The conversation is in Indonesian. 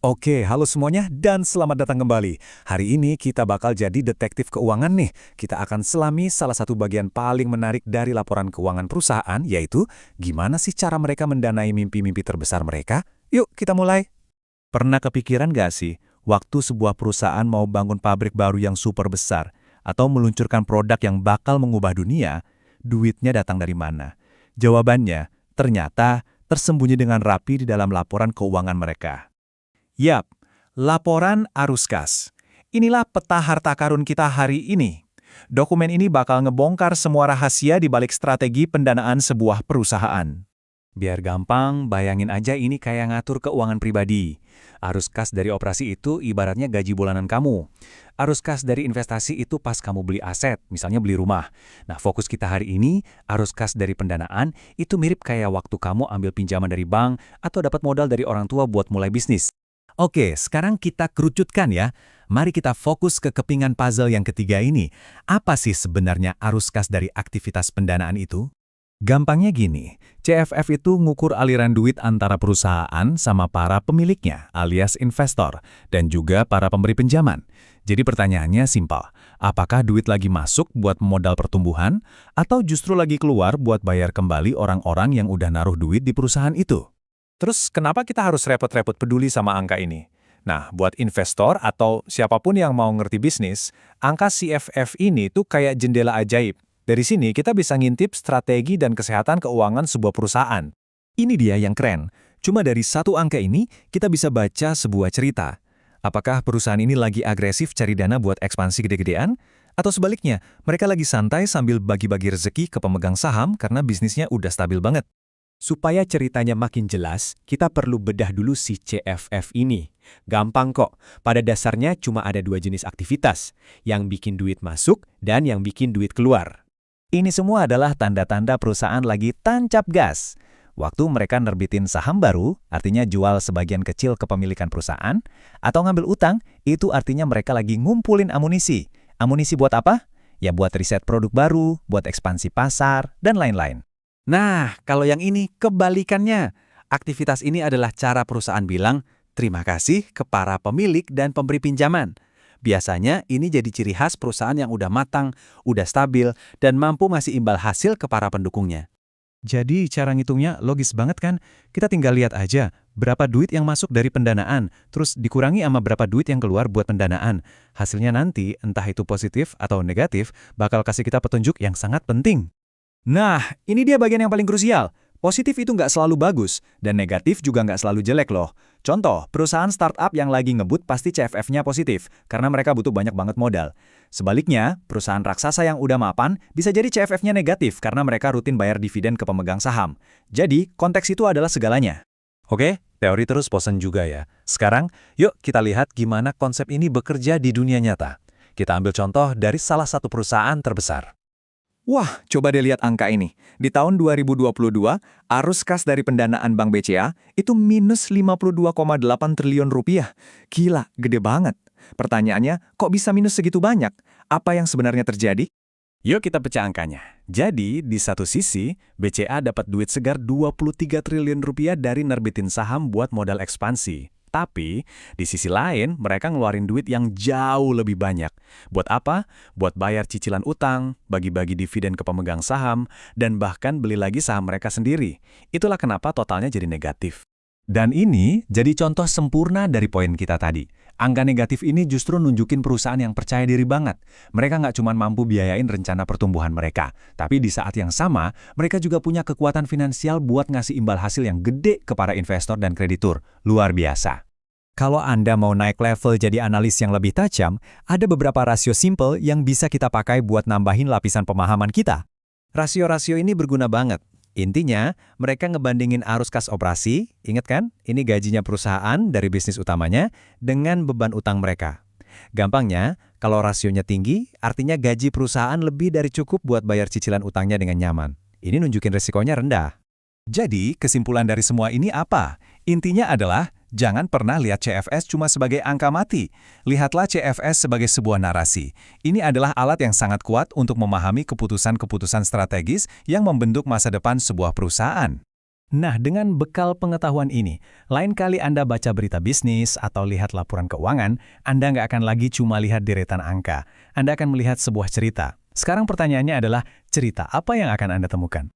Oke, halo semuanya dan selamat datang kembali. Hari ini kita bakal jadi detektif keuangan nih. Kita akan selami salah satu bagian paling menarik dari laporan keuangan perusahaan, yaitu gimana sih cara mereka mendanai mimpi-mimpi terbesar mereka? Yuk, kita mulai. Pernah kepikiran gak sih, waktu sebuah perusahaan mau bangun pabrik baru yang super besar, atau meluncurkan produk yang bakal mengubah dunia, duitnya datang dari mana? Jawabannya, ternyata tersembunyi dengan rapi di dalam laporan keuangan mereka. Yap, laporan arus kas. Inilah peta harta karun kita hari ini. Dokumen ini bakal ngebongkar semua rahasia di balik strategi pendanaan sebuah perusahaan. Biar gampang, bayangin aja ini kayak ngatur keuangan pribadi. Arus kas dari operasi itu ibaratnya gaji bulanan kamu. Arus kas dari investasi itu pas kamu beli aset, misalnya beli rumah. Nah, fokus kita hari ini, arus kas dari pendanaan itu mirip kayak waktu kamu ambil pinjaman dari bank atau dapat modal dari orang tua buat mulai bisnis. Oke, sekarang kita kerucutkan ya. Mari kita fokus ke kepingan puzzle yang ketiga ini. Apa sih sebenarnya arus kas dari aktivitas pendanaan itu? Gampangnya gini, CFF itu ngukur aliran duit antara perusahaan sama para pemiliknya, alias investor, dan juga para pemberi pinjaman. Jadi pertanyaannya simpel, apakah duit lagi masuk buat modal pertumbuhan, atau justru lagi keluar buat bayar kembali orang-orang yang udah naruh duit di perusahaan itu? Terus kenapa kita harus repot-repot peduli sama angka ini? Nah, buat investor atau siapapun yang mau ngerti bisnis, angka CFF ini tuh kayak jendela ajaib. Dari sini kita bisa ngintip strategi dan kesehatan keuangan sebuah perusahaan. Ini dia yang keren. Cuma dari satu angka ini, kita bisa baca sebuah cerita. Apakah perusahaan ini lagi agresif cari dana buat ekspansi gede-gedean? Atau sebaliknya, mereka lagi santai sambil bagi-bagi rezeki ke pemegang saham karena bisnisnya udah stabil banget? Supaya ceritanya makin jelas, kita perlu bedah dulu si CFF ini. Gampang kok, pada dasarnya cuma ada dua jenis aktivitas, yang bikin duit masuk dan yang bikin duit keluar. Ini semua adalah tanda-tanda perusahaan lagi tancap gas. Waktu mereka nerbitin saham baru, artinya jual sebagian kecil kepemilikan perusahaan, atau ngambil utang, itu artinya mereka lagi ngumpulin amunisi. Amunisi buat apa? Ya buat riset produk baru, buat ekspansi pasar, dan lain-lain. Nah, kalau yang ini kebalikannya. Aktivitas ini adalah cara perusahaan bilang terima kasih ke para pemilik dan pemberi pinjaman. Biasanya ini jadi ciri khas perusahaan yang udah matang, udah stabil, dan mampu ngasih imbal hasil ke para pendukungnya. Jadi cara ngitungnya logis banget kan? Kita tinggal lihat aja berapa duit yang masuk dari pendanaan, terus dikurangi sama berapa duit yang keluar buat pendanaan. Hasilnya nanti, entah itu positif atau negatif, bakal kasih kita petunjuk yang sangat penting. Nah, ini dia bagian yang paling krusial. Positif itu nggak selalu bagus, dan negatif juga nggak selalu jelek loh. Contoh, perusahaan startup yang lagi ngebut pasti CFF-nya positif, karena mereka butuh banyak banget modal. Sebaliknya, perusahaan raksasa yang udah mapan bisa jadi CFF-nya negatif karena mereka rutin bayar dividen ke pemegang saham. Jadi, konteks itu adalah segalanya. Oke, teori terus bosan juga ya. Sekarang, yuk kita lihat gimana konsep ini bekerja di dunia nyata. Kita ambil contoh dari salah satu perusahaan terbesar. Wah, coba deh lihat angka ini. Di tahun 2022, arus kas dari pendanaan Bank BCA itu minus 52,8 triliun rupiah. Gila, gede banget. Pertanyaannya, kok bisa minus segitu banyak? Apa yang sebenarnya terjadi? Yuk kita pecah angkanya. Jadi, di satu sisi, BCA dapat duit segar 23 triliun rupiah dari nerbitin saham buat modal ekspansi. Tapi, di sisi lain, mereka ngeluarin duit yang jauh lebih banyak. Buat apa? Buat bayar cicilan utang, bagi-bagi dividen ke pemegang saham, dan bahkan beli lagi saham mereka sendiri. Itulah kenapa totalnya jadi negatif. Dan ini jadi contoh sempurna dari poin kita tadi. Angka negatif ini justru nunjukin perusahaan yang percaya diri banget. Mereka nggak cuma mampu biayain rencana pertumbuhan mereka, tapi di saat yang sama, mereka juga punya kekuatan finansial buat ngasih imbal hasil yang gede ke para investor dan kreditur. Luar biasa. Kalau Anda mau naik level jadi analis yang lebih tajam, ada beberapa rasio simple yang bisa kita pakai buat nambahin lapisan pemahaman kita. Rasio-rasio ini berguna banget. Intinya, mereka ngebandingin arus kas operasi, ingat kan? Ini gajinya perusahaan dari bisnis utamanya, dengan beban utang mereka. Gampangnya, kalau rasionya tinggi, artinya gaji perusahaan lebih dari cukup buat bayar cicilan utangnya dengan nyaman. Ini nunjukin resikonya rendah. Jadi, kesimpulan dari semua ini apa? Intinya adalah, jangan pernah lihat CFS cuma sebagai angka mati. Lihatlah CFS sebagai sebuah narasi. Ini adalah alat yang sangat kuat untuk memahami keputusan-keputusan strategis yang membentuk masa depan sebuah perusahaan. Nah, dengan bekal pengetahuan ini, lain kali Anda baca berita bisnis atau lihat laporan keuangan, Anda nggak akan lagi cuma lihat deretan angka. Anda akan melihat sebuah cerita. Sekarang pertanyaannya adalah, cerita apa yang akan Anda temukan?